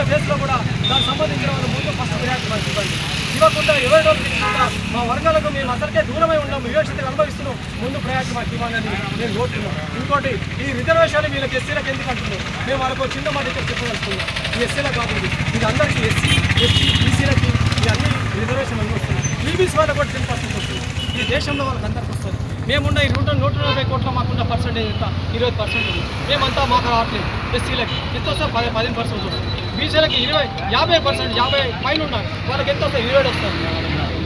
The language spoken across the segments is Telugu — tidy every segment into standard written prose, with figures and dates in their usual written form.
కేసులో కూడా దానికి సంబంధించిన వాళ్ళు ముందు ఫస్ట్ విరాట్ మాకు ఇవ్వండి. ఇవ్వకుండా ఎవరిలో తీసుకుంటా మా వర్గాలకు మేము అసలుకే దూరమై ఉన్నాం, వివేక్షతగా అనుభవిస్తున్నాం, ముందు ప్రయాణం మాకు ఇవ్వాలని నేను కోరుతున్నాం. ఇంకోటి ఈ రిజర్వేషన్ వీళ్ళకి ఎస్సీలకు ఎందుకు అంటున్నాం, మేము వాళ్ళకు చిన్న మాట ఇక్కడ చెప్పదలుచుకున్నాం. ఈ ఎస్సీలకు కాదు, ఇది అందరికీ ఎస్సీ ఎస్టీ బీసీలకి ఈ అన్ని రిజర్వేషన్ వస్తుంది. ఈబీసీ వాళ్ళకి కూడా 10% వస్తుంది. ఈ దేశంలో వాళ్ళకి అందరికీ వస్తుంది. మేమున్న ఈ 140 కోట్ల మాకున్న పర్సెంటేజ్ ఎంత 20% ఉంది. మేమంతా మాకు రావట్లేదు. ఎస్సీలకి ఎంత వస్తే 15% వస్తుంది. బీసీలకి 50%, 50 పైన ఉన్నారు, వాళ్ళకి ఎంత వస్తుంది 27 వస్తుంది.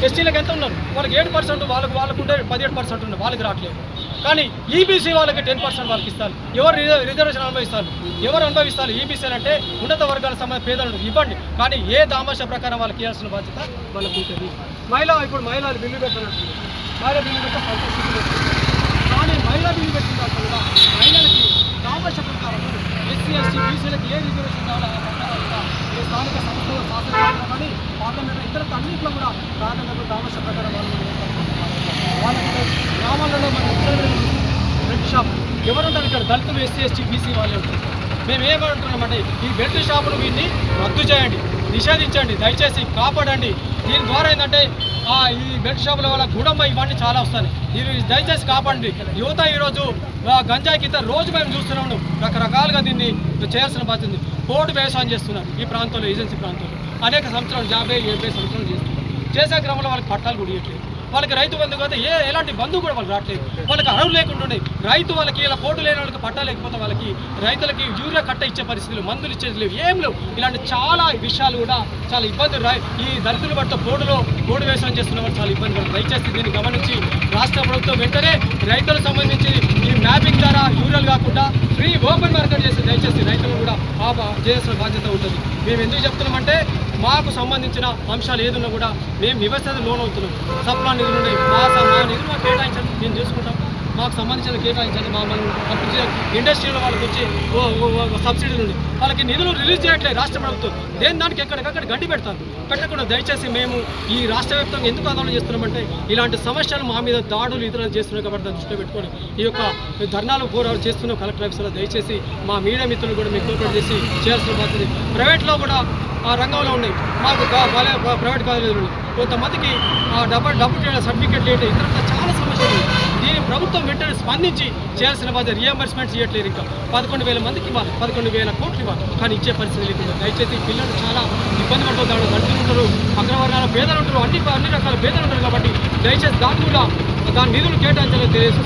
ఎస్టీలకు ఎంత ఉన్నారు, వాళ్ళకి 7%, వాళ్ళకు ఉంటే 17% ఉన్నారు, వాళ్ళకి రావట్లేదు. కానీ ఈబీసీ వాళ్ళకి 10% వాళ్ళకి ఇస్తారు. ఎవరు రిజర్వేషన్ అనుభవిస్తారు, ఎవరు అనుభవిస్తారు? ఈబీసీలు అంటే ఉన్నత వర్గాల సంబంధ పేదలు ఇవ్వండి, కానీ ఏ దామాష ప్రకారం వాళ్ళకి ఇవ్వాల్సిన బాధ్యత వాళ్ళకు ఉంటుంది. ఇప్పుడు మహిళలు బిల్లు పెట్టాలంటుంది, మహిళా బిల్లు పెట్టే సంతోషించి కానీ మహిళా బిల్లు పెట్టిన తర్వాత కూడా మహిళలకి దామాష ప్రకారం ఎస్సీ ఎస్టీ బీసీలకు ఏ రిజర్వేషన్ కావాలో ఆ ప్రకారం ఏ స్థానిక సంస్థలు శాసనసభలో కానీ పార్లమెంట్ ఇతర అన్నింటిలో కూడా ప్రాధాన్యత దామాష ప్రకారం వాళ్ళకి గ్రామాలలో మన బెల్ట్ షాప్ ఎవరుంటారు ఇక్కడ? దళితులు, ఎస్సీ ఎస్టీ బీసీ వాళ్ళే ఉంటారు. మేము ఏమంటున్నామంటే ఈ బెల్ట్ షాపులు వీటిని రద్దు చేయండి, నిషేధించండి, దయచేసి కాపాడండి. దీని ద్వారా ఏంటంటే ఈ బెల్ట్ షాపుల వల్ల గుడమ్మ ఇవన్నీ చాలా వస్తాయి. ఇది దయచేసి కాపాడండి. యువత ఈరోజు గంజాయికి రోజు మేము చూస్తున్నాము, రకరకాలుగా దీన్ని చేయాల్సిన బాధ్యత. కోర్టు వ్యవసాయం చేస్తున్నారు ఈ ప్రాంతంలో, ఏజెన్సీ ప్రాంతంలో అనేక సంవత్సరాలు 50-70 సంవత్సరాలు చేస్తున్నారు. చేసే క్రమంలో వాళ్ళకి పట్టాలు కూడా ఇవ్వట్లేదు. వాళ్ళకి రైతు బంధు కదా ఎలాంటి బంధువు కూడా వాళ్ళు రావట్లేదు. వాళ్ళకి అర్హులు లేకుండా ఉన్నాయి. రైతు వాళ్ళకి ఇలా కోర్టు లేని వాళ్ళకి పట్టా లేకపోతే వాళ్ళకి రైతులకి యూరియా కట్ట ఇచ్చే పరిస్థితులు, మందులు ఇచ్చేది లేవు, ఏం లేవు. ఇలాంటి చాలా విషయాలు కూడా చాలా ఇబ్బందులు. ఈ దళితులు పట్ల కోర్టు వ్యవసాయం చేస్తున్న వాళ్ళు చాలా ఇబ్బంది పడుతుంది. దయచేసి దీన్ని గమనించి రాష్ట్ర ప్రభుత్వం వెంటనే రైతులకు సంబంధించి ఈ మ్యాపింగ్ ద్వారా యూరియాలు కాకుండా ఫ్రీ ఓపెన్ మార్కెట్ చేసి దయచేసి రైతులు కూడా చేయాల్సిన బాధ్యత ఉంటుంది. మేము ఎందుకు చెప్తున్నామంటే మాకు సంబంధించిన అంశాలు ఏదున్నా కూడా మేము వ్యవస్థ లోన్ అవుతున్నాం. సప్లా నిధులు ఉన్నాయి, మా నిధులు మాకు కేటాయించండి, మేము చేసుకుంటాం. మాకు సంబంధించిన కేటాయించండి. మనం ఇండస్ట్రీలో వాళ్ళకి వచ్చి సబ్సిడీలు ఉంది, వాళ్ళకి నిధులు రిలీజ్ చేయట్లేదు రాష్ట్ర ప్రభుత్వం. దానికి ఎక్కడికక్కడ గడ్డి పెడతారు. పెట్టకుండా దయచేసి మేము ఈ రాష్ట్ర వ్యాప్తంగా ఎందుకు ఆందోళన చేస్తున్నామంటే ఇలాంటి సమస్యలు మా మీద దాడులు ఇతరులు చేస్తున్నాయి కాబట్టి దాన్ని దృష్టిలో పెట్టుకొని ఈ యొక్క ధర్నాలు పోరాటాలు చేస్తున్న కలెక్టర్ ఆఫీసులో దయచేసి మా మీడియా మిత్రులు కూడా మీకు కోఆపరేట్ చేసి చేయాల్సిన బాధ్యత. ప్రైవేట్లో కూడా ఆ రంగంలో ఉన్నాయి, మాకు ప్రైవేట్ కాలేజీలు ఉన్నాయి. కొంతమందికి డబ్బు సర్టిఫికేట్ లేట్ ఇతర చాలా సమస్యలు ఉన్నాయి. దీన్ని ప్రభుత్వం వెంటనే స్పందించి చేయాల్సిన బాధ్యత. రియంబర్స్మెంట్స్ ఇవ్వట్లేదు. ఇంకా 11,000 మందికి ఇవ్వాలి, 11,000 కోట్లు ఇవ్వాలి, కానీ ఇచ్చే పరిస్థితి లేకుండా దయచేసి పిల్లలు చాలా ఇబ్బంది పడుతుంటారు. దళితులు ఉంటారు, అగ్రవర్ణాల పేదలు ఉంటారు, అన్ని రకాల పేదలు ఉంటారు. కాబట్టి దయచేసి దాని నిధులు కేటాయించాలని తెలియజేసి